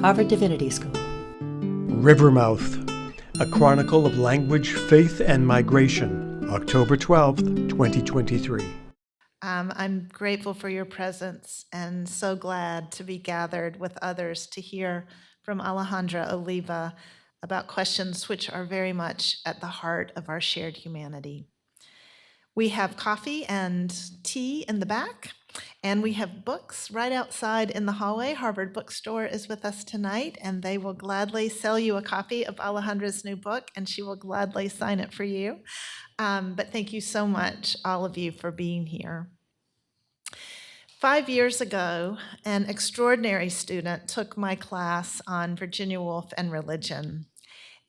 Harvard Divinity School. Rivermouth, A Chronicle of Language, Faith, and Migration, October 12th, 2023. I'm grateful for your presence and so glad to be gathered with others to hear from Alejandra Oliva about questions which are very much at the heart of our shared humanity. We have coffee and tea in the back, and we have books right outside in the hallway. Harvard Bookstore is with us tonight, and they will gladly sell you a copy of Alejandra's new book, and she will gladly sign it for you. But thank you so much, all of you, for being here. 5 years ago, an extraordinary student took my class on Virginia Woolf and religion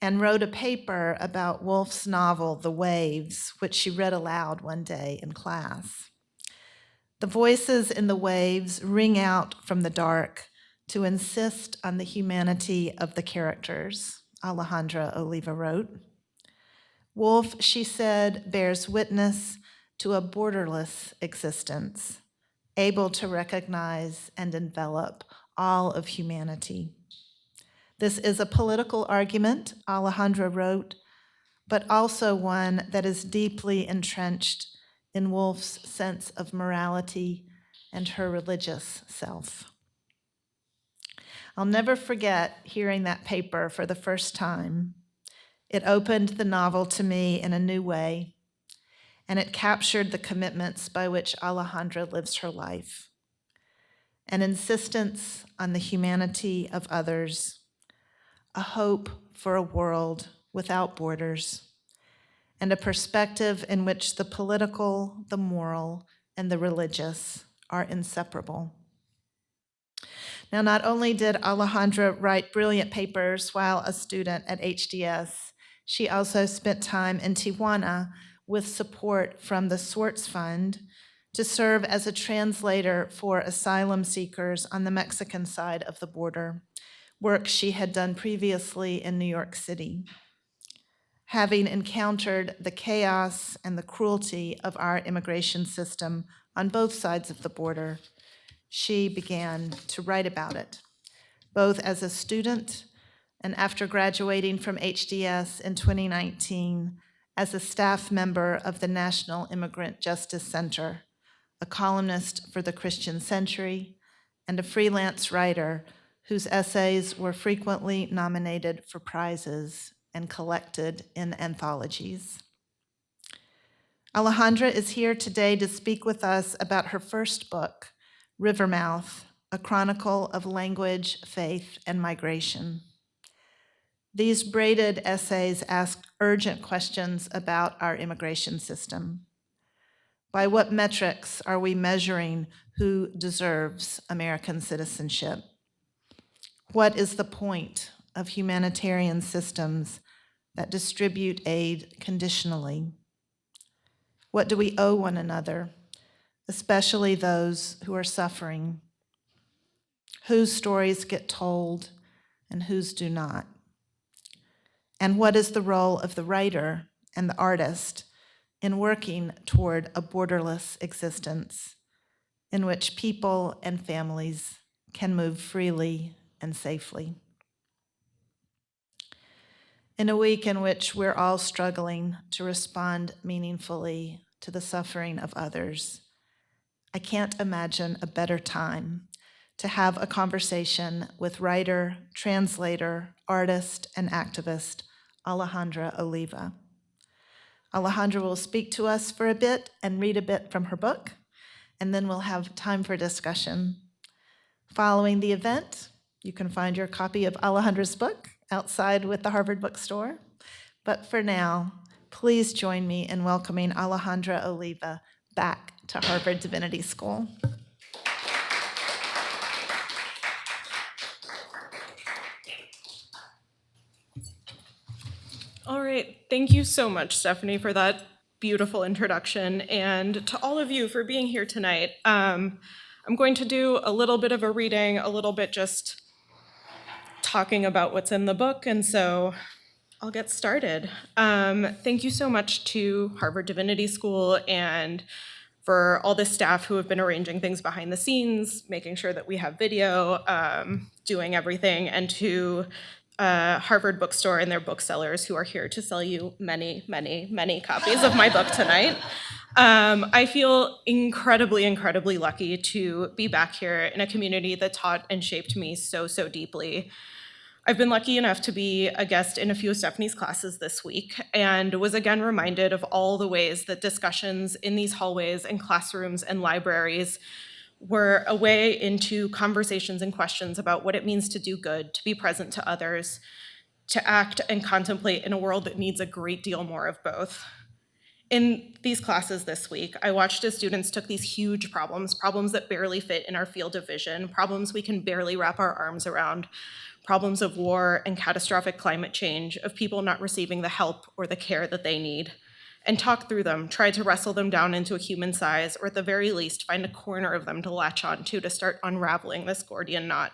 and wrote a paper about Woolf's novel, The Waves, which she read aloud one day in class. The voices in the waves ring out from the dark to insist on the humanity of the characters, Alejandra Oliva wrote. Woolf, she said, bears witness to a borderless existence, able to recognize and envelop all of humanity. This is a political argument, Alejandra wrote, but also one that is deeply entrenched in Woolf's sense of morality and her religious self. I'll never forget hearing that paper for the first time. It opened the novel to me in a new way, and it captured the commitments by which Alejandra lives her life. An insistence on the humanity of others, a hope for a world without borders, and a perspective in which the political, the moral, and the religious are inseparable. Now, not only did Alejandra write brilliant papers while a student at HDS, she also spent time in Tijuana with support from the Swartz Fund to serve as a translator for asylum seekers on the Mexican side of the border, work she had done previously in New York City. Having encountered the chaos and the cruelty of our immigration system on both sides of the border, she began to write about it, both as a student and after graduating from HDS in 2019 as a staff member of the National Immigrant Justice Center, a columnist for the Christian Century, and a freelance writer whose essays were frequently nominated for prizes and collected in anthologies. Alejandra is here today to speak with us about her first book, Rivermouth, A Chronicle of Language, Faith, and Migration. These braided essays ask urgent questions about our immigration system. By what metrics are we measuring who deserves American citizenship? What is the point of humanitarian systems that distribute aid conditionally? What do we owe one another, especially those who are suffering? Whose stories get told and whose do not? And what is the role of the writer and the artist in working toward a borderless existence in which people and families can move freely and safely? In a week in which we're all struggling to respond meaningfully to the suffering of others, I can't imagine a better time to have a conversation with writer, translator, artist, and activist Alejandra Oliva. Alejandra will speak to us for a bit and read a bit from her book, and then we'll have time for discussion. Following the event, you can find your copy of Alejandra's book outside with the Harvard Bookstore. But for now, please join me in welcoming Alejandra Oliva back to Harvard Divinity School. All right, thank you so much, Stephanie, for that beautiful introduction, and to all of you for being here tonight. I'm going to do a little bit of a reading, a little bit just talking about what's in the book, and so I'll get started. Thank you so much to Harvard Divinity School and for all the staff who have been arranging things behind the scenes, making sure that we have video, doing everything, and to Harvard Bookstore and their booksellers who are here to sell you many, many, many copies of my book tonight. I feel incredibly, incredibly lucky to be back here in a community that taught and shaped me so, so deeply. I've been lucky enough to be a guest in a few of Stephanie's classes this week and was again reminded of all the ways that discussions in these hallways and classrooms and libraries were a way into conversations and questions about what it means to do good, to be present to others, to act and contemplate in a world that needs a great deal more of both. In these classes this week, I watched as students took these huge problems that barely fit in our field of vision, problems we can barely wrap our arms around, problems of war and catastrophic climate change, of people not receiving the help or the care that they need, and talk through them, try to wrestle them down into a human size, or at the very least, find a corner of them to latch onto to start unraveling this Gordian knot.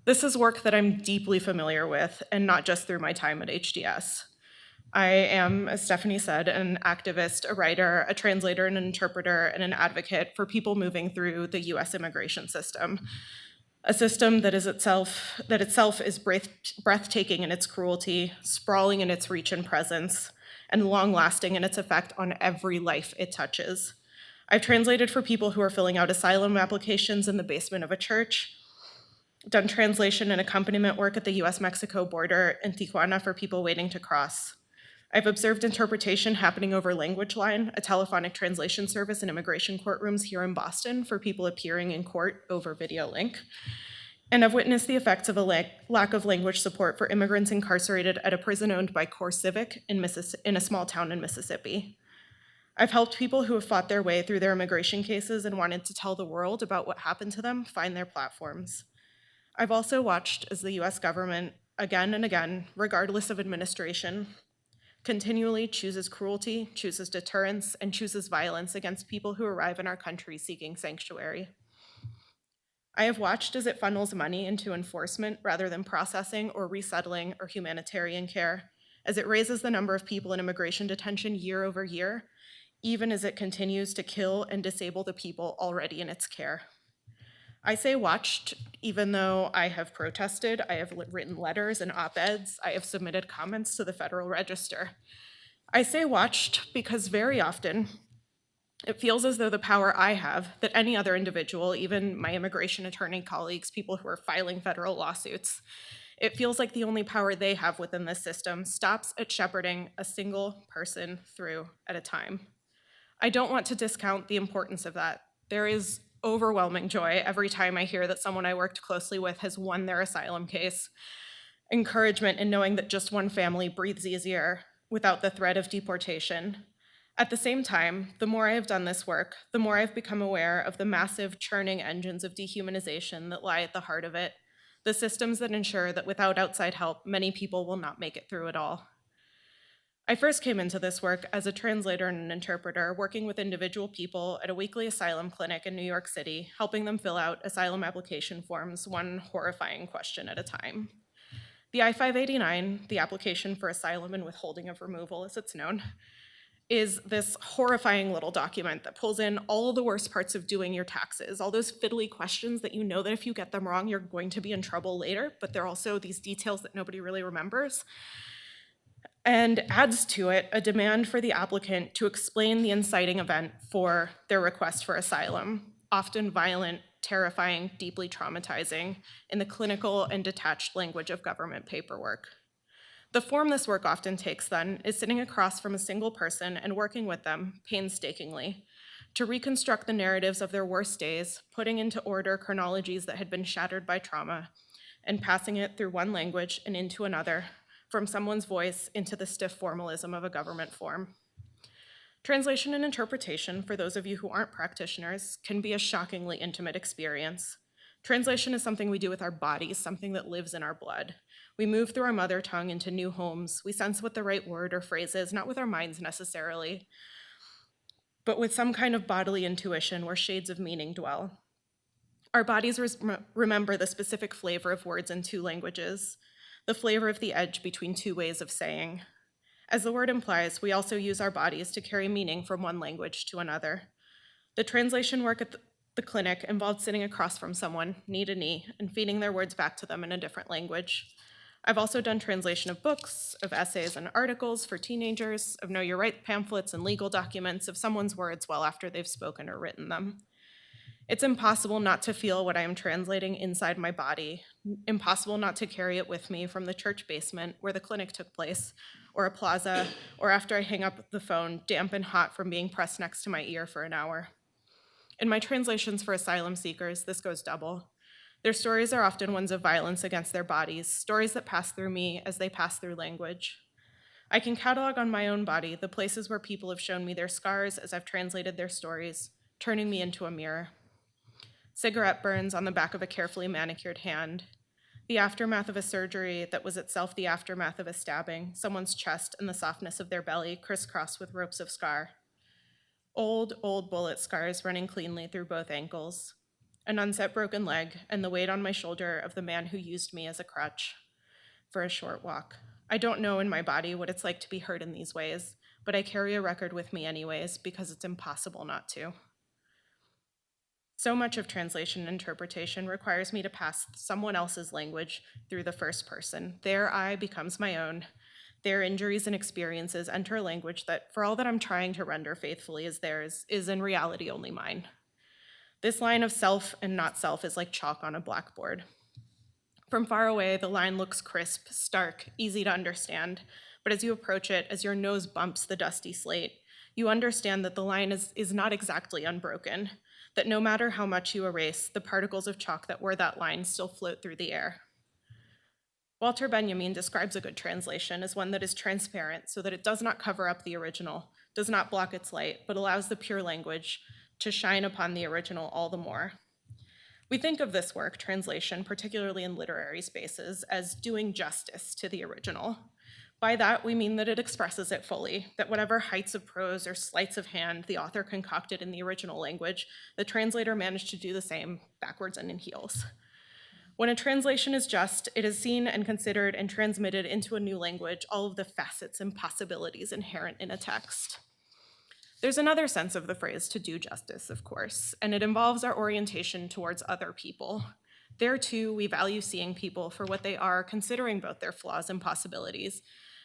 This is work that I'm deeply familiar with, and not just through my time at HDS. I am, as Stephanie said, an activist, a writer, a translator, and an interpreter, and an advocate for people moving through the US immigration system. A system that itself is breathtaking in its cruelty, sprawling in its reach and presence, and long-lasting in its effect on every life it touches. I've translated for people who are filling out asylum applications in the basement of a church, done translation and accompaniment work at the US-Mexico border in Tijuana for people waiting to cross. I've observed interpretation happening over Language Line, a telephonic translation service in immigration courtrooms here in Boston for people appearing in court over video link. And I've witnessed the effects of a lack of language support for immigrants incarcerated at a prison owned by Core Civic in a small town in Mississippi. I've helped people who have fought their way through their immigration cases and wanted to tell the world about what happened to them find their platforms. I've also watched as the US government, again and again, regardless of administration, continually chooses cruelty, chooses deterrence, and chooses violence against people who arrive in our country seeking sanctuary. I have watched as it funnels money into enforcement rather than processing or resettling or humanitarian care, as it raises the number of people in immigration detention year over year, even as it continues to kill and disable the people already in its care. I say watched, even though I have protested, I have written letters and op-eds, I have submitted comments to the Federal Register. I say watched because very often it feels as though the power I have, that any other individual, even my immigration attorney colleagues, people who are filing federal lawsuits, it feels like the only power they have within this system stops at shepherding a single person through at a time. I don't want to discount the importance of that. There is overwhelming joy every time I hear that someone I worked closely with has won their asylum case. Encouragement in knowing that just one family breathes easier without the threat of deportation. At the same time, the more I have done this work, the more I've become aware of the massive churning engines of dehumanization that lie at the heart of it, the systems that ensure that without outside help, many people will not make it through it all. I first came into this work as a translator and an interpreter, working with individual people at a weekly asylum clinic in New York City, helping them fill out asylum application forms, one horrifying question at a time. The I-589, the application for asylum and withholding of removal as it's known, is this horrifying little document that pulls in all the worst parts of doing your taxes, all those fiddly questions that you know that if you get them wrong, you're going to be in trouble later, but they're also these details that nobody really remembers, and adds to it a demand for the applicant to explain the inciting event for their request for asylum, often violent, terrifying, deeply traumatizing, in the clinical and detached language of government paperwork. The form this work often takes, then, is sitting across from a single person and working with them, painstakingly, to reconstruct the narratives of their worst days, putting into order chronologies that had been shattered by trauma, and passing it through one language and into another, from someone's voice into the stiff formalism of a government form. Translation and interpretation, for those of you who aren't practitioners, can be a shockingly intimate experience. Translation is something we do with our bodies, something that lives in our blood. We move through our mother tongue into new homes. We sense what the right word or phrase is, not with our minds necessarily, but with some kind of bodily intuition where shades of meaning dwell. Our bodies remember the specific flavor of words in two languages, the flavor of the edge between two ways of saying. As the word implies, we also use our bodies to carry meaning from one language to another. The translation work at the clinic involved sitting across from someone, knee to knee, and feeding their words back to them in a different language. I've also done translation of books, of essays and articles for teenagers, of Know Your Rights pamphlets and legal documents, of someone's words well after they've spoken or written them. It's impossible not to feel what I am translating inside my body, impossible not to carry it with me from the church basement where the clinic took place, or a plaza, or after I hang up the phone, damp and hot from being pressed next to my ear for an hour. In my translations for asylum seekers, this goes double. Their stories are often ones of violence against their bodies, stories that pass through me as they pass through language. I can catalog on my own body the places where people have shown me their scars as I've translated their stories, turning me into a mirror. Cigarette burns on the back of a carefully manicured hand, the aftermath of a surgery that was itself the aftermath of a stabbing, someone's chest and the softness of their belly crisscrossed with ropes of scar. Old bullet scars running cleanly through both ankles, an unset broken leg, and the weight on my shoulder of the man who used me as a crutch for a short walk. I don't know in my body what it's like to be hurt in these ways, but I carry a record with me anyways because it's impossible not to. So much of translation and interpretation requires me to pass someone else's language through the first person. Their I becomes my own. Their injuries and experiences enter a language that, for all that I'm trying to render faithfully as theirs, is in reality only mine. This line of self and not self is like chalk on a blackboard. From far away, the line looks crisp, stark, easy to understand, but as you approach it, as your nose bumps the dusty slate, you understand that the line is not exactly unbroken, that no matter how much you erase, the particles of chalk that were that line still float through the air. Walter Benjamin describes a good translation as one that is transparent so that it does not cover up the original, does not block its light, but allows the pure language to shine upon the original all the more. We think of this work, translation, particularly in literary spaces, as doing justice to the original. By that, we mean that it expresses it fully, that whatever heights of prose or sleights of hand the author concocted in the original language, the translator managed to do the same backwards and in heels. When a translation is just, it is seen and considered and transmitted into a new language, all of the facets and possibilities inherent in a text. There's another sense of the phrase to do justice, of course, and it involves our orientation towards other people. There too, we value seeing people for what they are, considering both their flaws and possibilities,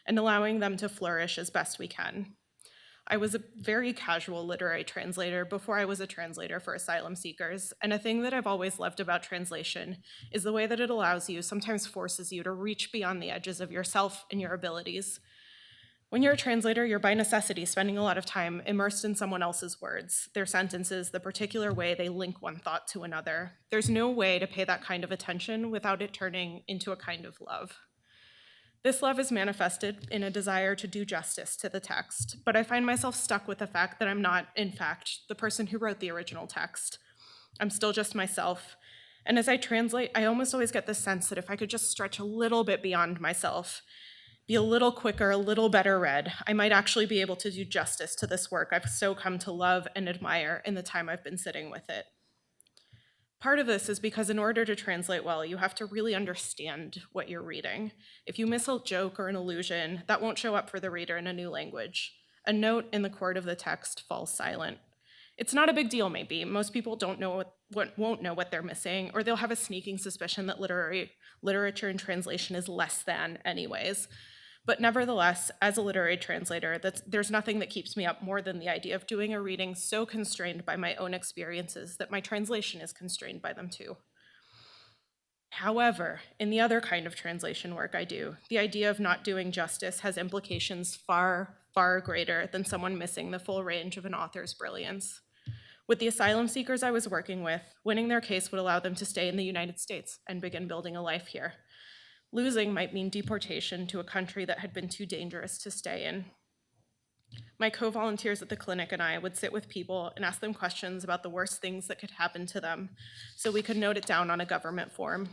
and allowing them to flourish as best we can. I was a very casual literary translator before I was a translator for asylum seekers, and a thing that I've always loved about translation is the way that it allows you, sometimes forces you to reach beyond the edges of yourself and your abilities. When you're a translator, you're by necessity spending a lot of time immersed in someone else's words, their sentences, the particular way they link one thought to another. There's no way to pay that kind of attention without it turning into a kind of love. This love is manifested in a desire to do justice to the text, but I find myself stuck with the fact that I'm not, in fact, the person who wrote the original text. I'm still just myself, and as I translate, I almost always get the sense that if I could just stretch a little bit beyond myself, be a little quicker, a little better read, I might actually be able to do justice to this work I've so come to love and admire in the time I've been sitting with it. Part of this is because in order to translate well, you have to really understand what you're reading. If you miss a joke or an allusion, that won't show up for the reader in a new language. A note in the chord of the text falls silent. It's not a big deal, maybe. Most people won't know what they're missing, or they'll have a sneaking suspicion that literature and translation is less than anyways. But nevertheless, as a literary translator, there's nothing that keeps me up more than the idea of doing a reading so constrained by my own experiences that my translation is constrained by them too. However, in the other kind of translation work I do, the idea of not doing justice has implications far, far greater than someone missing the full range of an author's brilliance. With the asylum seekers I was working with, winning their case would allow them to stay in the United States and begin building a life here. Losing might mean deportation to a country that had been too dangerous to stay in. My co-volunteers at the clinic and I would sit with people and ask them questions about the worst things that could happen to them so we could note it down on a government form.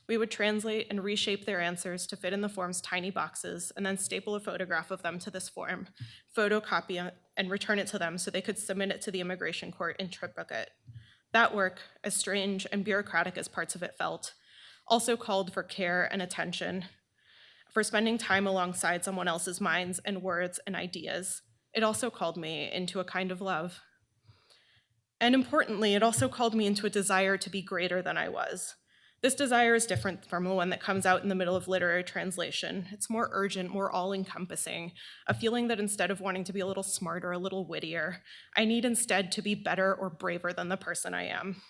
We would translate and reshape their answers to fit in the form's tiny boxes and then staple a photograph of them to this form, photocopy it, and return it to them so they could submit it to the immigration court in triplicate. That work, as strange and bureaucratic as parts of it felt, also called for care and attention, for spending time alongside someone else's minds and words and ideas. It also called me into a kind of love. And importantly, it also called me into a desire to be greater than I was. This desire is different from the one that comes out in the middle of literary translation. It's more urgent, more all-encompassing, a feeling that instead of wanting to be a little smarter, a little wittier, I need instead to be better or braver than the person I am.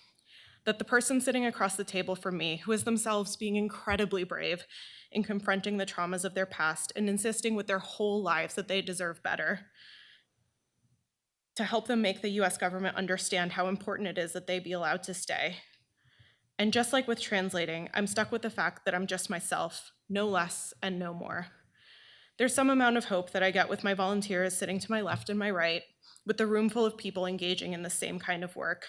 That the person sitting across the table from me, who is themselves being incredibly brave in confronting the traumas of their past and insisting with their whole lives that they deserve better, to help them make the US government understand how important it is that they be allowed to stay. And just like with translating, I'm stuck with the fact that I'm just myself, no less and no more. There's some amount of hope that I get with my volunteers sitting to my left and my right, with the room full of people engaging in the same kind of work.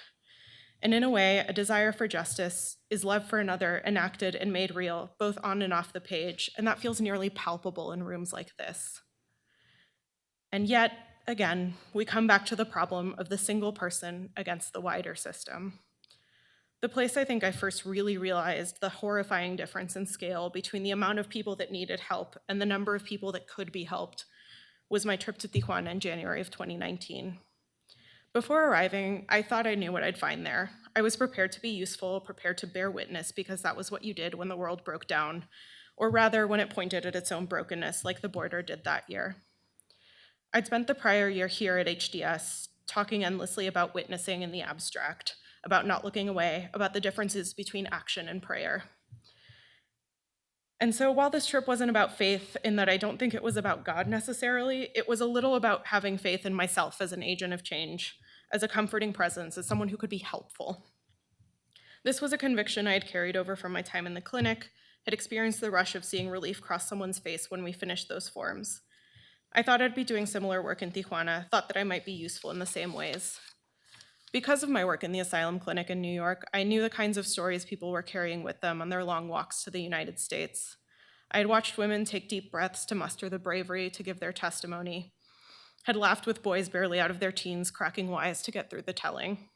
And in a way, a desire for justice is love for another enacted and made real, both on and off the page, and that feels nearly palpable in rooms like this. And yet, again, we come back to the problem of the single person against the wider system. The place I think I first really realized the horrifying difference in scale between the amount of people that needed help and the number of people that could be helped was my trip to Tijuana in January of 2019. Before arriving, I thought I knew what I'd find there. I was prepared to be useful, prepared to bear witness, because that was what you did when the world broke down, or rather when it pointed at its own brokenness like the border did that year. I'd spent the prior year here at HDS talking endlessly about witnessing in the abstract, about not looking away, about the differences between action and prayer. And so while this trip wasn't about faith, in that I don't think it was about God necessarily, it was a little about having faith in myself as an agent of change, as a comforting presence, as someone who could be helpful. This was a conviction I had carried over from my time in the clinic, had experienced the rush of seeing relief cross someone's face when we finished those forms. I thought I'd be doing similar work in Tijuana, thought that I might be useful in the same ways. Because of my work in the asylum clinic in New York, I knew the kinds of stories people were carrying with them on their long walks to the United States. I had watched women take deep breaths to muster the bravery to give their testimony, had laughed with boys barely out of their teens cracking wise to get through the telling.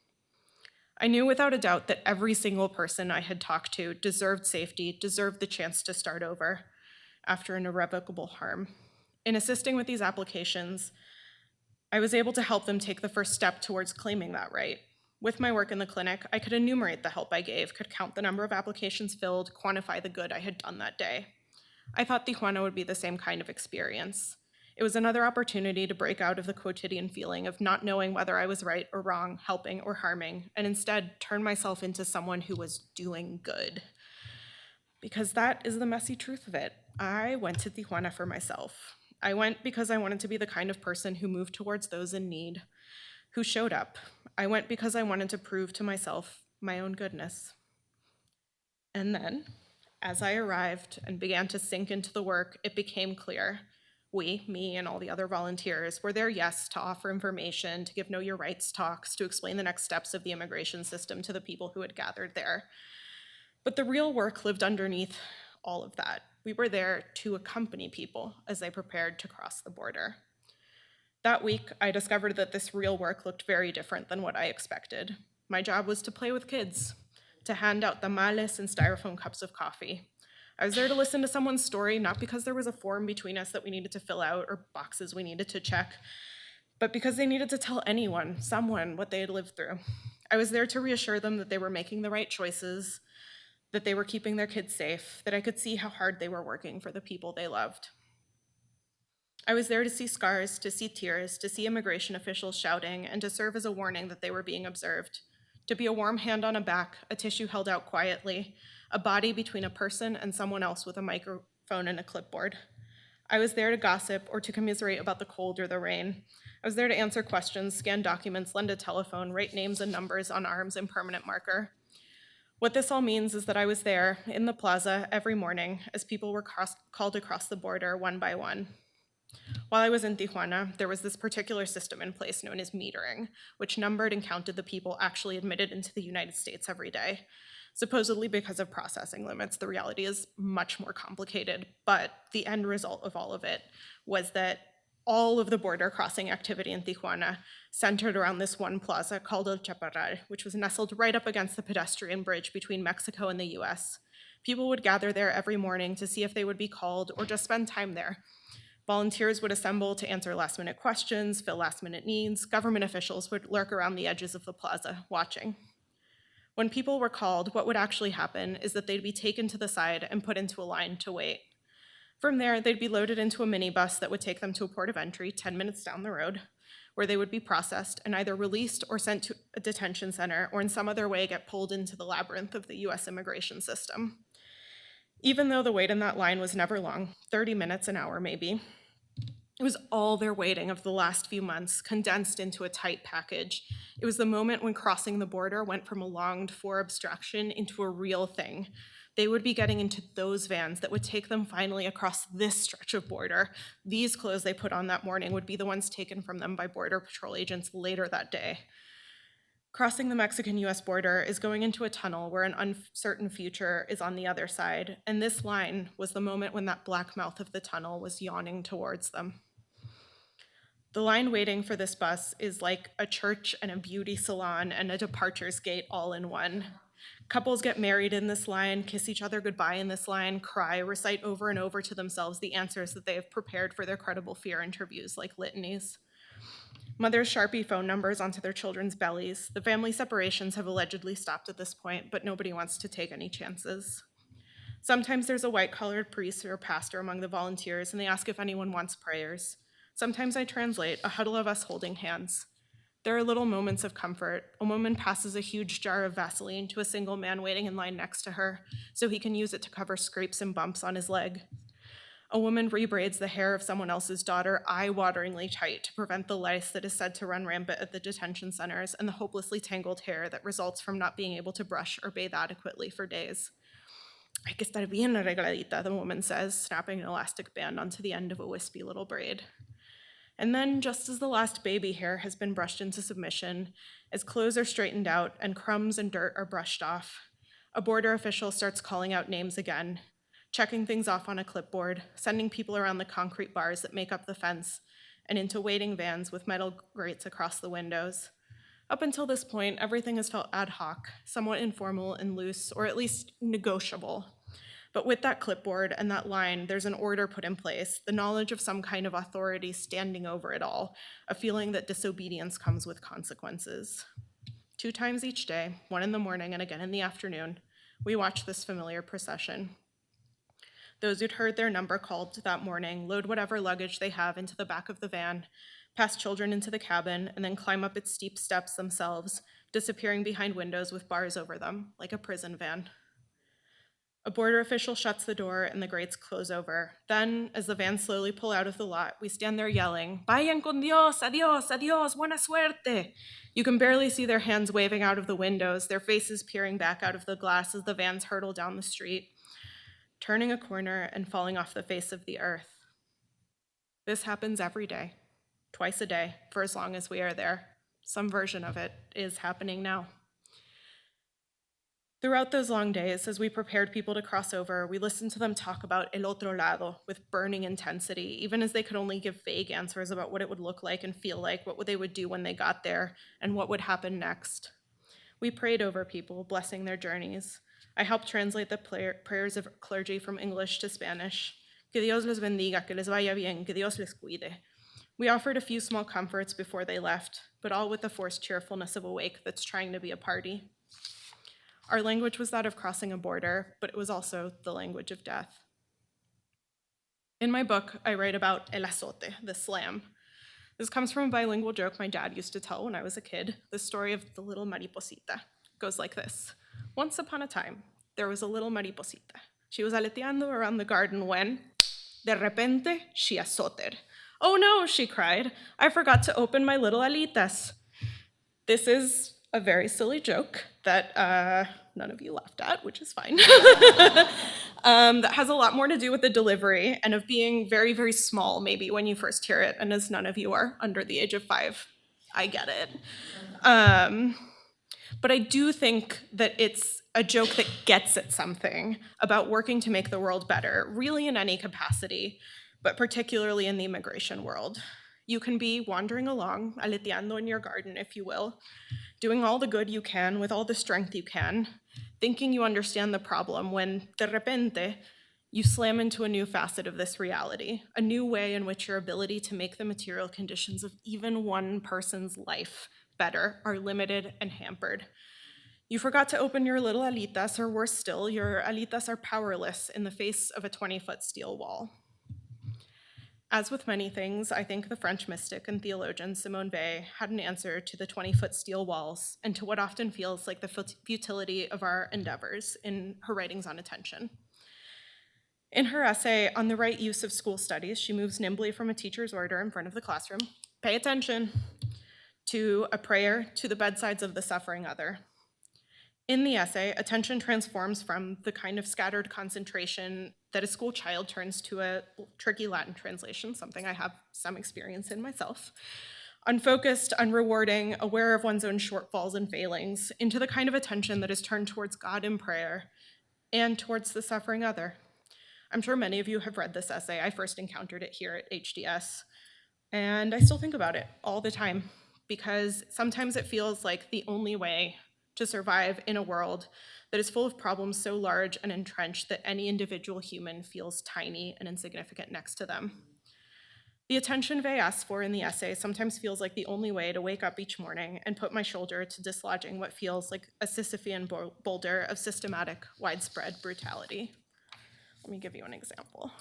I knew without a doubt that every single person I had talked to deserved safety, deserved the chance to start over after an irrevocable harm. In assisting with these applications, I was able to help them take the first step towards claiming that right. With my work in the clinic, I could enumerate the help I gave, could count the number of applications filled, quantify the good I had done that day. I thought Tijuana would be the same kind of experience. It was another opportunity to break out of the quotidian feeling of not knowing whether I was right or wrong, helping or harming, and instead turn myself into someone who was doing good. Because that is the messy truth of it. I went to Tijuana for myself. I went because I wanted to be the kind of person who moved towards those in need, who showed up. I went because I wanted to prove to myself my own goodness. And then, as I arrived and began to sink into the work, it became clear. We, me and all the other volunteers, were there, yes, to offer information, to give Know Your Rights talks, to explain the next steps of the immigration system to the people who had gathered there. But the real work lived underneath all of that. We were there to accompany people as they prepared to cross the border. That week, I discovered that this real work looked very different than what I expected. My job was to play with kids, to hand out tamales and styrofoam cups of coffee. I was there to listen to someone's story, not because there was a form between us that we needed to fill out or boxes we needed to check, but because they needed to tell anyone, someone, what they had lived through. I was there to reassure them that they were making the right choices, that they were keeping their kids safe, that I could see how hard they were working for the people they loved. I was there to see scars, to see tears, to see immigration officials shouting, and to serve as a warning that they were being observed, to be a warm hand on a back, a tissue held out quietly, a body between a person and someone else with a microphone and a clipboard. I was there to gossip or to commiserate about the cold or the rain. I was there to answer questions, scan documents, lend a telephone, write names and numbers on arms and permanent marker. What this all means is that I was there in the plaza every morning as people were called across the border one by one. While I was in Tijuana, there was this particular system in place known as metering, which numbered and counted the people actually admitted into the United States every day. Supposedly because of processing limits, the reality is much more complicated, but the end result of all of it was that all of the border crossing activity in Tijuana centered around this one plaza called El Chaparral, which was nestled right up against the pedestrian bridge between Mexico and the US. People would gather there every morning to see if they would be called or just spend time there. Volunteers would assemble to answer last-minute questions, fill last-minute needs. Government officials would lurk around the edges of the plaza, watching. When people were called, what would actually happen is that they'd be taken to the side and put into a line to wait. From there, they'd be loaded into a minibus that would take them to a port of entry 10 minutes down the road, where they would be processed and either released or sent to a detention center or in some other way get pulled into the labyrinth of the US immigration system. Even though the wait in that line was never long, 30 minutes, an hour maybe, it was all their waiting of the last few months condensed into a tight package. It was the moment when crossing the border went from a longed-for abstraction into a real thing. They would be getting into those vans that would take them finally across this stretch of border. These clothes they put on that morning would be the ones taken from them by Border Patrol agents later that day. Crossing the Mexican-US border is going into a tunnel where an uncertain future is on the other side, and this line was the moment when that black mouth of the tunnel was yawning towards them. The line waiting for this bus is like a church and a beauty salon and a departures gate all in one. Couples get married in this line, kiss each other goodbye in this line, cry, recite over and over to themselves the answers that they have prepared for their credible fear interviews like litanies. Mothers Sharpie phone numbers onto their children's bellies. The family separations have allegedly stopped at this point, but nobody wants to take any chances. Sometimes there's a white-collared priest or pastor among the volunteers, and they ask if anyone wants prayers. Sometimes I translate, a huddle of us holding hands. There are little moments of comfort. A woman passes a huge jar of Vaseline to a single man waiting in line next to her, so he can use it to cover scrapes and bumps on his leg. A woman rebraids the hair of someone else's daughter eye-wateringly tight to prevent the lice that is said to run rampant at the detention centers and the hopelessly tangled hair that results from not being able to brush or bathe adequately for days. Hay que estar bien arregladita, the woman says, snapping an elastic band onto the end of a wispy little braid. And then, just as the last baby hair has been brushed into submission, as clothes are straightened out and crumbs and dirt are brushed off, a border official starts calling out names again, checking things off on a clipboard, sending people around the concrete bars that make up the fence, and into waiting vans with metal grates across the windows. Up until this point, everything has felt ad hoc, somewhat informal and loose, or at least negotiable. But with that clipboard and that line, there's an order put in place, the knowledge of some kind of authority standing over it all, a feeling that disobedience comes with consequences. 2 times each day, one in the morning and again in the afternoon, we watch this familiar procession. Those who'd heard their number called that morning load whatever luggage they have into the back of the van, pass children into the cabin, and then climb up its steep steps themselves, disappearing behind windows with bars over them, like a prison van. A border official shuts the door and the grates close over. Then, as the vans slowly pull out of the lot, we stand there yelling, "Vayan con Dios, adios, adios, buena suerte." You can barely see their hands waving out of the windows, their faces peering back out of the glass as the vans hurtle down the street, turning a corner and falling off the face of the earth. This happens every day, twice a day, for as long as we are there. Some version of it is happening now. Throughout those long days, as we prepared people to cross over, we listened to them talk about el otro lado with burning intensity, even as they could only give vague answers about what it would look like and feel like, what they would do when they got there, and what would happen next. We prayed over people, blessing their journeys. I helped translate the prayers of clergy from English to Spanish. Que Dios les bendiga, que les vaya bien, que Dios les cuide. We offered a few small comforts before they left, but all with the forced cheerfulness of a wake that's trying to be a party. Our language was that of crossing a border, but it was also the language of death. In my book, I write about el azote, the slam. This comes from a bilingual joke my dad used to tell when I was a kid, the story of the little mariposita. It goes like this. Once upon a time, there was a little mariposita. She was aleteando around the garden when, de repente, she azoted. "Oh no," she cried, "I forgot to open my little alitas." This is a very silly joke that none of you laughed at, which is fine, that has a lot more to do with the delivery and of being very, very small, maybe, when you first hear it, and as none of you are under the age of 5, I get it. But I do think that it's a joke that gets at something about working to make the world better, really in any capacity, but particularly in the immigration world. You can be wandering along, aleteando in your garden, if you will, doing all the good you can with all the strength you can, thinking you understand the problem when, de repente, You slam into a new facet of this reality, a new way in which your ability to make the material conditions of even one person's life better are limited and hampered. You forgot to open your little alitas, or worse still, your alitas are powerless in the face of a 20-foot steel wall. As with many things, I think the French mystic and theologian Simone Weil had an answer to the 20-foot steel walls and to what often feels like the futility of our endeavors in her writings on attention. In her essay on the right use of school studies, she moves nimbly from a teacher's order in front of the classroom, pay attention, to a prayer to the bedsides of the suffering other. In the essay, attention transforms from the kind of scattered concentration that a school child turns to a tricky Latin translation, something I have some experience in myself, unfocused, unrewarding, aware of one's own shortfalls and failings, into the kind of attention that is turned towards God in prayer and towards the suffering other. I'm sure many of you have read this essay. I first encountered it here at HDS, and I still think about it all the time, because sometimes it feels like the only way to survive in a world that is full of problems so large and entrenched that any individual human feels tiny and insignificant next to them. The attention Weil asks for in the essay sometimes feels like the only way to wake up each morning and put my shoulder to dislodging what feels like a Sisyphean boulder of systematic, widespread brutality. Let me give you an example.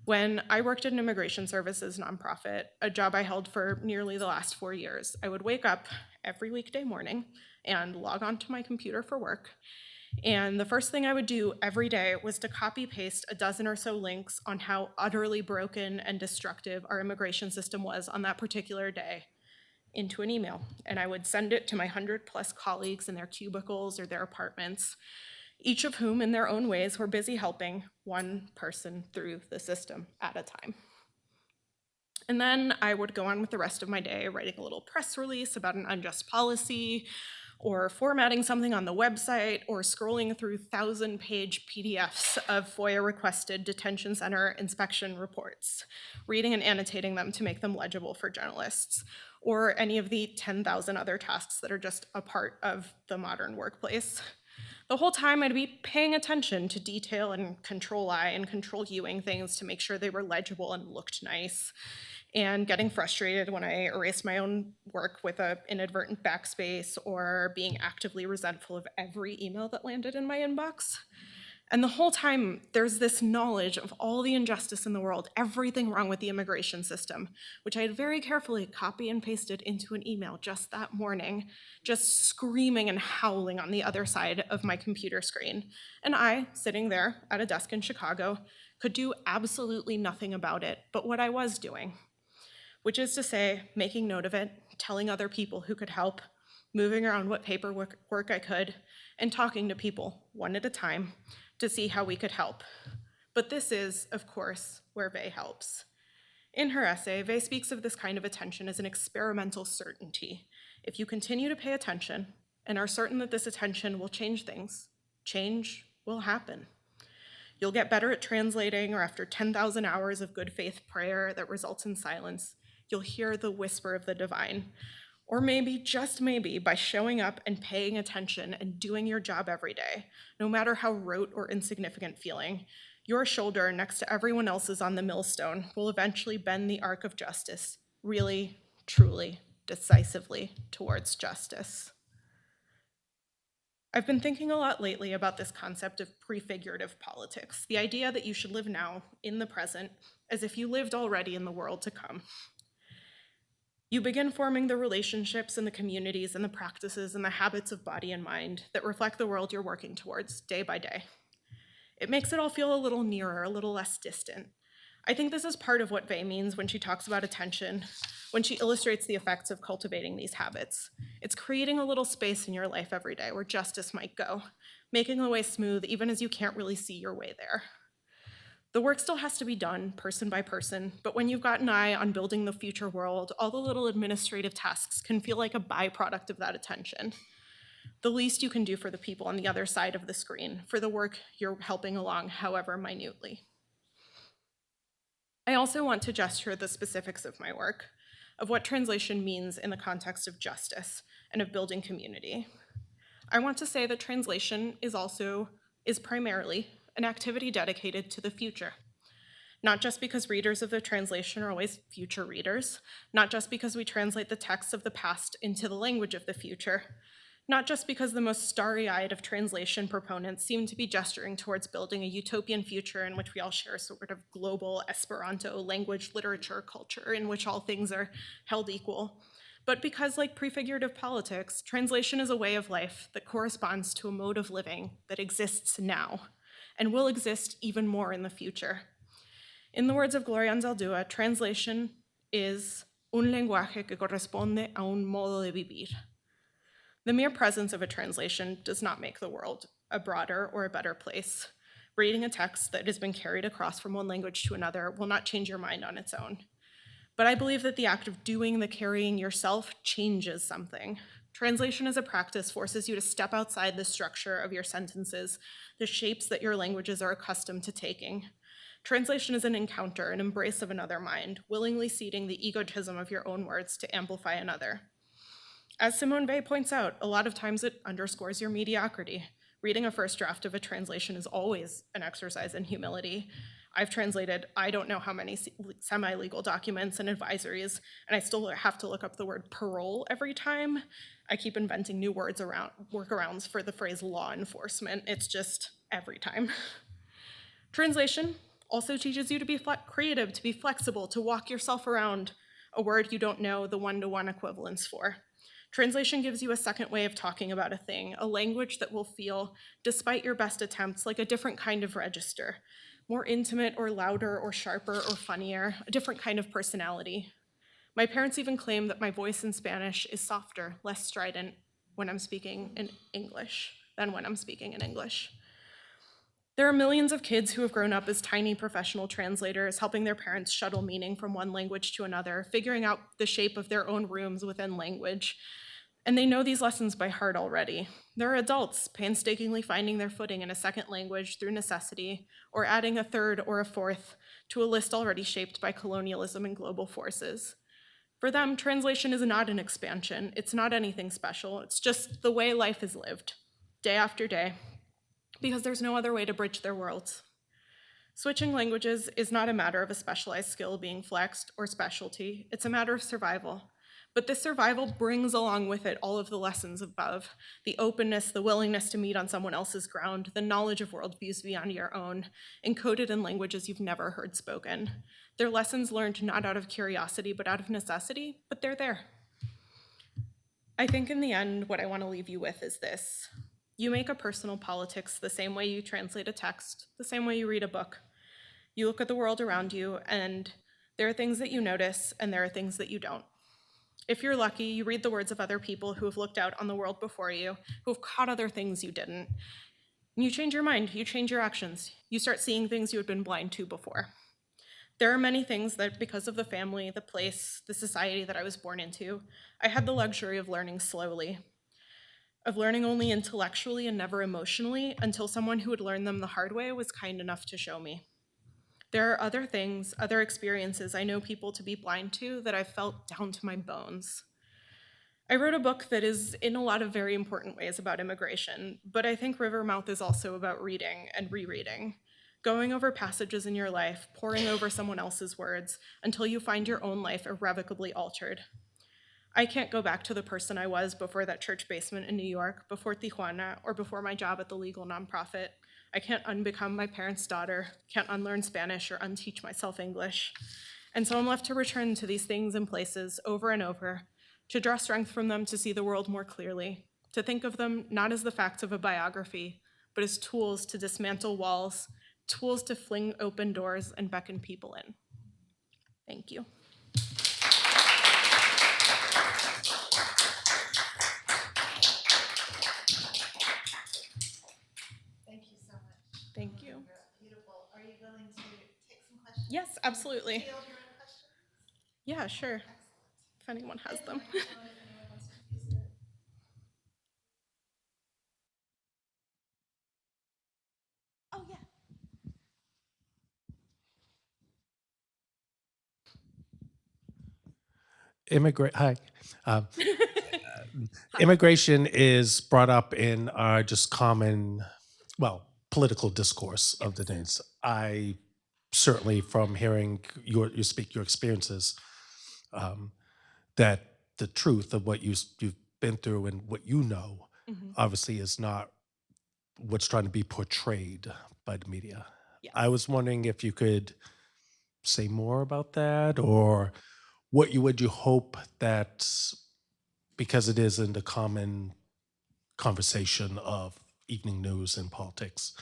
When I worked at an immigration services nonprofit, a job I held for nearly the last 4 years, I would wake up every weekday morning and log onto my computer for work. And the first thing I would do every day was to copy paste a dozen or so links on how utterly broken and destructive our immigration system was on that particular day into an email. And I would send it to my 100+ colleagues in their cubicles or their apartments, each of whom in their own ways were busy helping one person through the system at a time. And then I would go on with the rest of my day writing a little press release about an unjust policy, or formatting something on the website, or scrolling through 1,000-page PDFs of FOIA-requested detention center inspection reports, reading and annotating them to make them legible for journalists, or any of the 10,000 other tasks that are just a part of the modern workplace. The whole time I'd be paying attention to detail and control I and control Uing things to make sure they were legible and looked nice, and getting frustrated when I erased my own work with an inadvertent backspace, or being actively resentful of every email that landed in my inbox. And the whole time, there's this knowledge of all the injustice in the world, everything wrong with the immigration system, which I had very carefully copy and pasted into an email just that morning, just screaming and howling on the other side of my computer screen. And I, sitting there at a desk in Chicago, could do absolutely nothing about it but what I was doing, which is to say, making note of it, telling other people who could help, moving around what paperwork I could, and talking to people one at a time to see how we could help. But this is, of course, where Weil helps. In her essay, Weil speaks of this kind of attention as an experimental certainty. If you continue to pay attention and are certain that this attention will change things, change will happen. You'll get better at translating, or after 10,000 hours of good faith prayer that results in silence, you'll hear the whisper of the divine. Or maybe, just maybe, by showing up and paying attention and doing your job every day, no matter how rote or insignificant feeling, your shoulder next to everyone else's on the millstone will eventually bend the arc of justice, really, truly, decisively towards justice. I've been thinking a lot lately about this concept of prefigurative politics, the idea that you should live now, in the present, as if you lived already in the world to come. You begin forming the relationships and the communities and the practices and the habits of body and mind that reflect the world you're working towards day by day. It makes it all feel a little nearer, a little less distant. I think this is part of what Weil means when she talks about attention, when she illustrates the effects of cultivating these habits. It's creating a little space in your life every day where justice might go, making the way smooth even as you can't really see your way there. The work still has to be done, person by person, but when you've got an eye on building the future world, all the little administrative tasks can feel like a byproduct of that attention. The least you can do for the people on the other side of the screen, for the work you're helping along, however minutely. I also want to gesture the specifics of my work, of what translation means in the context of justice and of building community. I want to say that translation is primarily an activity dedicated to the future. Not just because readers of the translation are always future readers, not just because we translate the texts of the past into the language of the future, not just because the most starry-eyed of translation proponents seem to be gesturing towards building a utopian future in which we all share sort of global Esperanto language, literature, culture, in which all things are held equal, but because, like prefigurative politics, translation is a way of life that corresponds to a mode of living that exists now and will exist even more in the future. In the words of Gloria Anzaldúa, translation is un lenguaje que corresponde a un modo de vivir. The mere presence of a translation does not make the world a broader or a better place. Reading a text that has been carried across from one language to another will not change your mind on its own. But I believe that the act of doing the carrying yourself changes something. Translation as a practice forces you to step outside the structure of your sentences, the shapes that your languages are accustomed to taking. Translation is an encounter, an embrace of another mind, willingly ceding the egotism of your own words to amplify another. As Simone Weil points out, a lot of times it underscores your mediocrity. Reading a first draft of a translation is always an exercise in humility. I've translated I don't know how many semi-legal documents and advisories, and I still have to look up the word parole every time. I keep inventing new words around workarounds for the phrase law enforcement. It's just every time. Translation also teaches you to be creative, to be flexible, to walk yourself around a word you don't know the one-to-one equivalence for. Translation gives you a second way of talking about a thing, a language that will feel, despite your best attempts, like a different kind of register, more intimate or louder or sharper or funnier, a different kind of personality. My parents even claim that my voice in Spanish is softer, less strident when I'm speaking in English than when I'm speaking in English. There are millions of kids who have grown up as tiny professional translators, helping their parents shuttle meaning from one language to another, figuring out the shape of their own rooms within language. And they know these lessons by heart already. There are adults painstakingly finding their footing in a second language through necessity, or adding a third or a fourth to a list already shaped by colonialism and global forces. For them, translation is not an expansion. It's not anything special. It's just the way life is lived, day after day, because there's no other way to bridge their worlds. Switching languages is not a matter of a specialized skill being flexed or specialty. It's a matter of survival. But this survival brings along with it all of the lessons above, the openness, the willingness to meet on someone else's ground, the knowledge of worldviews beyond your own, encoded in languages you've never heard spoken. They're lessons learned not out of curiosity, but out of necessity, but they're there. I think in the end, what I want to leave you with is this. You make a personal politics the same way you translate a text, the same way you read a book. You look at the world around you, and there are things that you notice, and there are things that you don't. If you're lucky, you read the words of other people who have looked out on the world before you, who have caught other things you didn't. And you change your mind, you change your actions. You start seeing things you had been blind to before. There are many things that, because of the family, the place, the society that I was born into, I had the luxury of learning slowly, of learning only intellectually and never emotionally, until someone who had learned them the hard way was kind enough to show me. There are other things, other experiences I know people to be blind to that I've felt down to my bones. I wrote a book that is in a lot of very important ways about immigration, but I think Rivermouth is also about reading and rereading, going over passages in your life, poring over someone else's words, until you find your own life irrevocably altered. I can't go back to the person I was before that church basement in New York, before Tijuana, or before my job at the legal nonprofit. I can't unbecome my parents' daughter, can't unlearn Spanish or unteach myself English. And so I'm left to return to these things and places over and over, to draw strength from them to see the world more clearly, to think of them not as the facts of a biography, but as tools to dismantle walls, tools to fling open doors and beckon people in. Thank you. Thank you so much. Thank you. Beautiful. Are you willing to take some questions? Yes, absolutely. Field your own questions? Yeah, sure. Excellent. If anyone has them. If anyone wants to use it. Oh, yeah. Hi. Immigration is brought up in our just common, well, political discourse of the days. I certainly, from hearing your speak, your experiences, that the truth of what you've been through and what you know, obviously, is not what's trying to be portrayed by the media. Yes. I was wondering if you could say more about that, or what would you hope that, because it is in the common conversation of evening news and politics,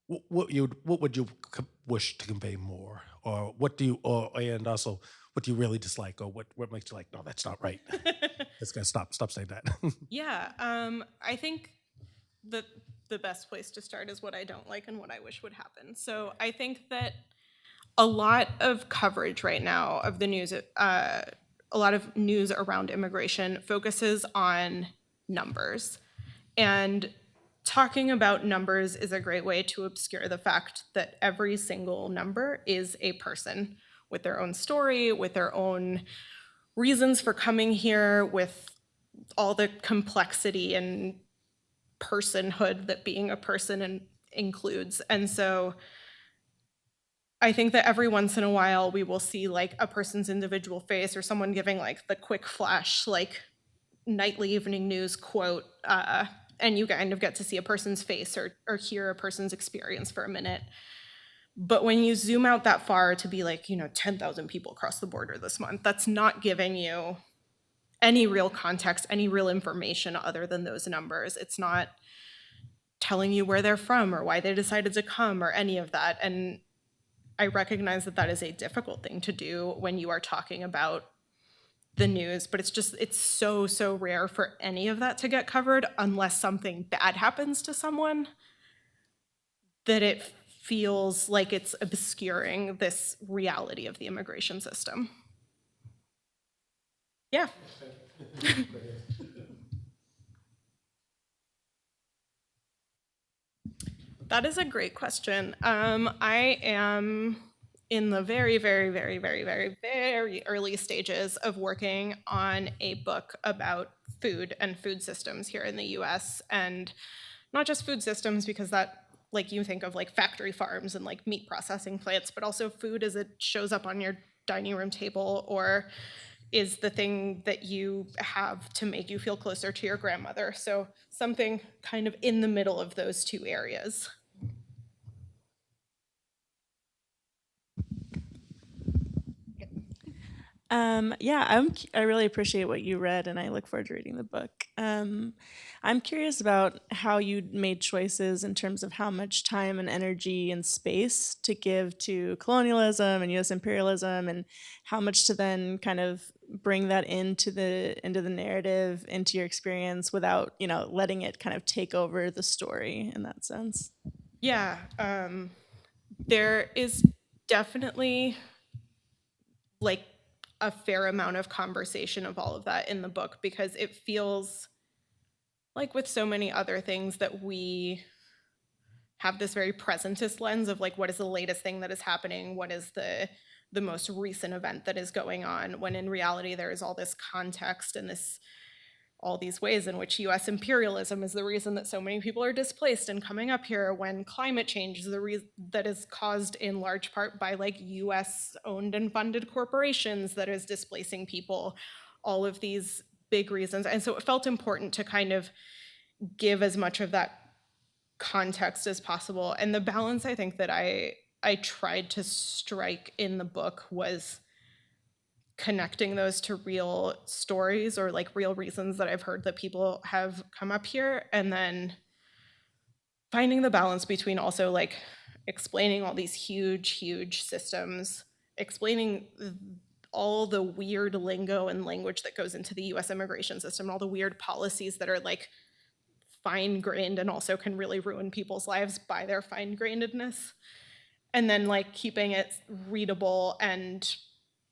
what would you wish to convey more, or what do you, or and also what do you really dislike, or what makes you like, no, that's not right. It's gonna stop saying that. Yeah, I think that the best place to start is what I don't like and what I wish would happen. So I think that a lot of coverage right now of the news, a lot of news around immigration focuses on numbers. And talking about numbers is a great way to obscure the fact that every single number is a person with their own story, with their own reasons for coming here, with all the complexity and personhood that being a person includes. And so I think that every once in a while we will see like a person's individual face, or someone giving like the quick flash, like nightly evening news quote, and you kind of get to see a person's face or hear a person's experience for a minute. But when you zoom out that far to be like, 10,000 people crossed the border this month, that's not giving you any real context, any real information other than those numbers. It's not telling you where they're from or why they decided to come or any of that. And I recognize that that is a difficult thing to do when you are talking about the news, but it's so rare for any of that to get covered unless something bad happens to someone, that it feels like it's obscuring this reality of the immigration system. Yeah. That is a great question. I am in the very early stages of working on a book about food and food systems here in the US, and not just food systems, because that, like, you think of like factory farms and like meat processing plants, but also food as it shows up on your dining room table or is the thing that you have to make you feel closer to your grandmother. So something kind of in the middle of those two areas. I really appreciate what you read, and I look forward to reading the book. I'm curious about how you made choices in terms of how much time and energy and space to give to colonialism and U.S. imperialism, and how much to then kind of bring that into the narrative, into your experience, without letting it kind of take over the story in that sense. Yeah, there is definitely like a fair amount of conversation of all of that in the book, because it feels like with so many other things that we have this very presentist lens of like, what is the latest thing that is happening? What is the most recent event that is going on? When in reality, there is all this context and all these ways in which US imperialism is the reason that so many people are displaced and coming up here, when climate change is the reason that is caused in large part by like US owned and funded corporations that is displacing people, all of these big reasons. And so it felt important to kind of give as much of that context as possible. And the balance I think that I tried to strike in the book was connecting those to real stories or like real reasons that I've heard that people have come up here, and then finding the balance between also like explaining all these huge systems, explaining all the weird lingo and language that goes into the US immigration system, all the weird policies that are like fine-grained and also can really ruin people's lives by their fine-grainedness, and then like keeping it readable and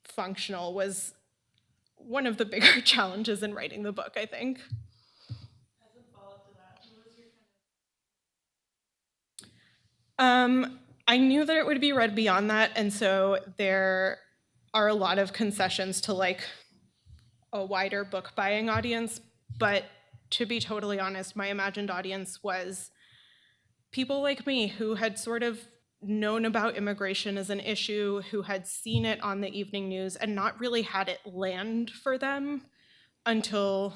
functional was one of the bigger challenges in writing the book, I think. As a follow-up to that, what was your I knew that it would be read beyond that, and so there are a lot of concessions to like a wider book buying audience, but to be totally honest, my imagined audience was people like me who had sort of known about immigration as an issue, who had seen it on the evening news and not really had it land for them until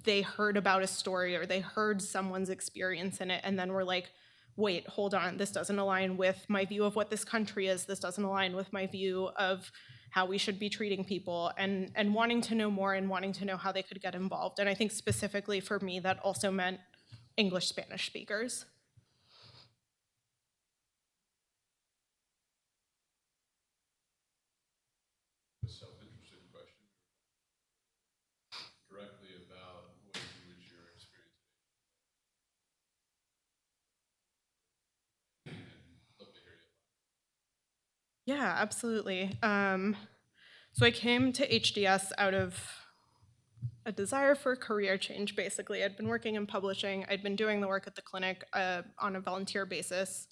they heard about a story or they heard someone's experience in it, and then were like, wait, hold on, this doesn't align with my view of what this country is, this doesn't align with my view of how we should be treating people, and wanting to know more and wanting to know how they could get involved. And I think specifically for me, that also meant English Spanish speakers. A self-interested question directly about ways in which your experience and love to hear you. Yeah, absolutely. So I came to HDS out of a desire for career change, basically. I'd been working in publishing. I'd been doing the work at the clinic on a volunteer basis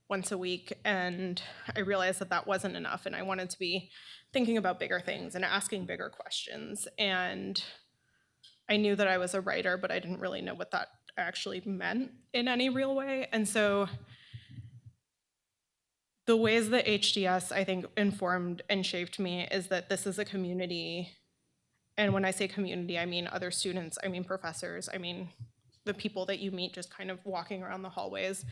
once a week, and I realized that that wasn't enough, and I wanted to be thinking about bigger things and asking bigger questions. And I knew that I was a writer, but I didn't really know what that actually meant in any real way. And so the ways that HDS, I think, informed and shaped me is that this is a community. And when I say community, I mean other students, I mean professors, I mean the people that you meet just kind of walking around the hallways.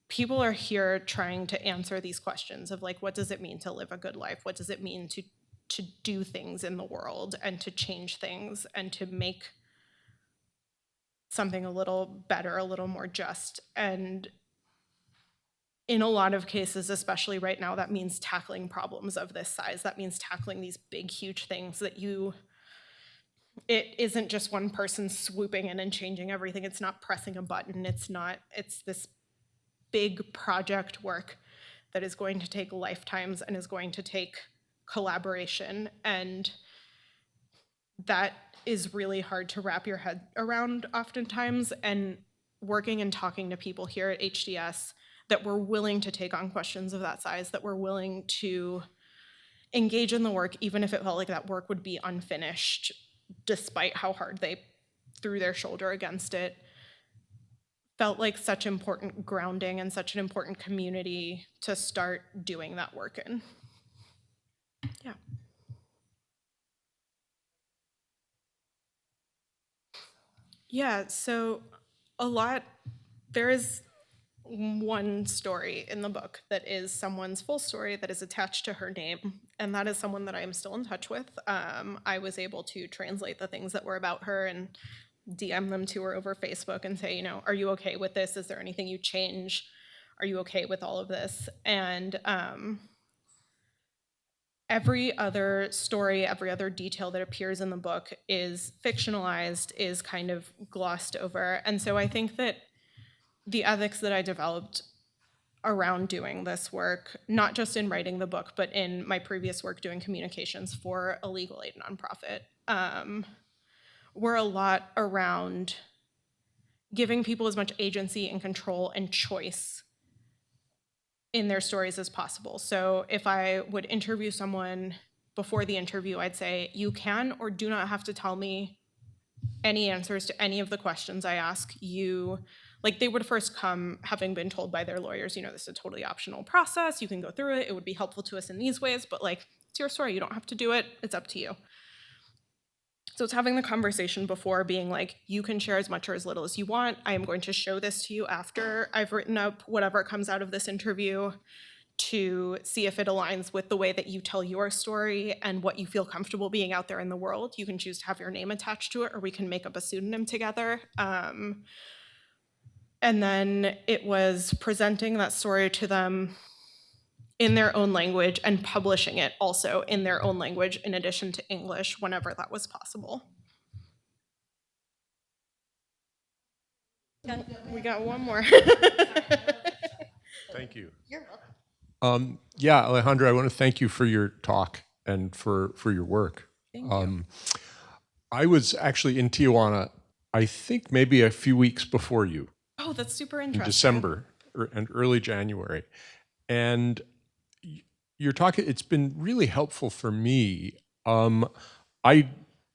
People are here trying to answer these questions of like, what does it mean to live a good life? What does it mean to do things in the world and to change things and to make something a little better, a little more just? And in a lot of cases, especially right now, that means tackling problems of this size. That means tackling these big, huge things that it isn't just one person swooping in and changing everything. It's not pressing a button. It's this big project work that is going to take lifetimes and is going to take collaboration. And that is really hard to wrap your head around oftentimes. And working and talking to people here at HDS that were willing to take on questions of that size, that were willing to engage in the work, even if it felt like that work would be unfinished, despite how hard they threw their shoulder against it, felt like such important grounding and such an important community to start doing that work in. Yeah. Yeah, so there is one story in the book that is someone's full story that is attached to her name, and that is someone that I am still in touch with. I was able to translate the things that were about her and DM them to her over Facebook and say, are you okay with this? Is there anything you change? Are you okay with all of this? And every other story, every other detail that appears in the book is fictionalized, is kind of glossed over. And so I think that the ethics that I developed around doing this work, not just in writing the book, but in my previous work doing communications for a legal aid nonprofit, were a lot around giving people as much agency and control and choice in their stories as possible. So if I would interview someone before the interview, I'd say, you can or do not have to tell me any answers to any of the questions I ask you. Like, they would first come having been told by their lawyers, this is a totally optional process. You can go through it. It would be helpful to us in these ways, but like, it's your story. You don't have to do it. It's up to you. So it's having the conversation before, being like, you can share as much or as little as you want. I am going to show this to you after I've written up whatever comes out of this interview to see if it aligns with the way that you tell your story and what you feel comfortable being out there in the world. You can choose to have your name attached to it, or we can make up a pseudonym together. And then it was presenting that story to them in their own language and publishing it also in their own language in addition to English whenever that was possible. We got one more. Thank you. You're welcome. Yeah, Alejandra, I want to thank you for your talk and for your work. Thank you. I was actually in Tijuana, I think maybe a few weeks before you. Oh, that's super In interesting. December and early January. And your talk, it's been really helpful for me. I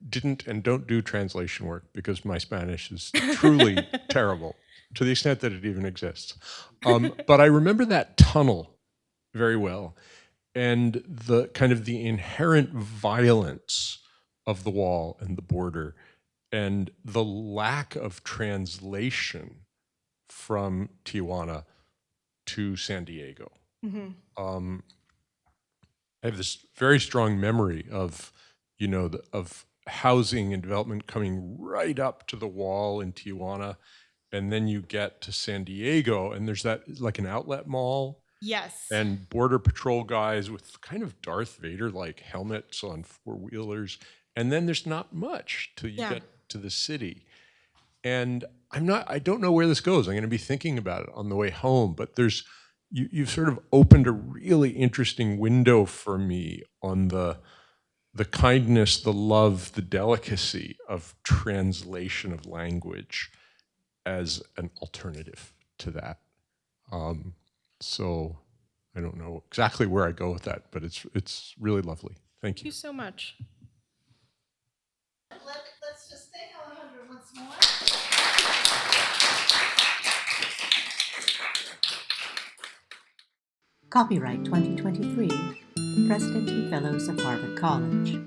didn't and don't do translation work because my Spanish is truly terrible. to the extent that it even exists. But I remember that tunnel very well, and the kind of the inherent violence of the wall and the border, and the lack of translation from Tijuana to San Diego. Um, I have this very strong memory of, of housing and development coming right up to the wall in Tijuana, and then you get to San Diego, and there's that like an outlet mall, Yes. and border patrol guys with kind of Darth Vader-like helmets on four-wheelers, and then there's not much till you get to the city. And I don't know where this goes. I'm going to be thinking about it on the way home, but you've sort of opened a really interesting window for me on the kindness, the love, the delicacy of translation of language as an alternative to that. So I don't know exactly where I go with that, but it's really lovely. Thank Thank you. you so much. Let's just thank Alejandra once more. Copyright 2023, President and Fellows of Harvard College.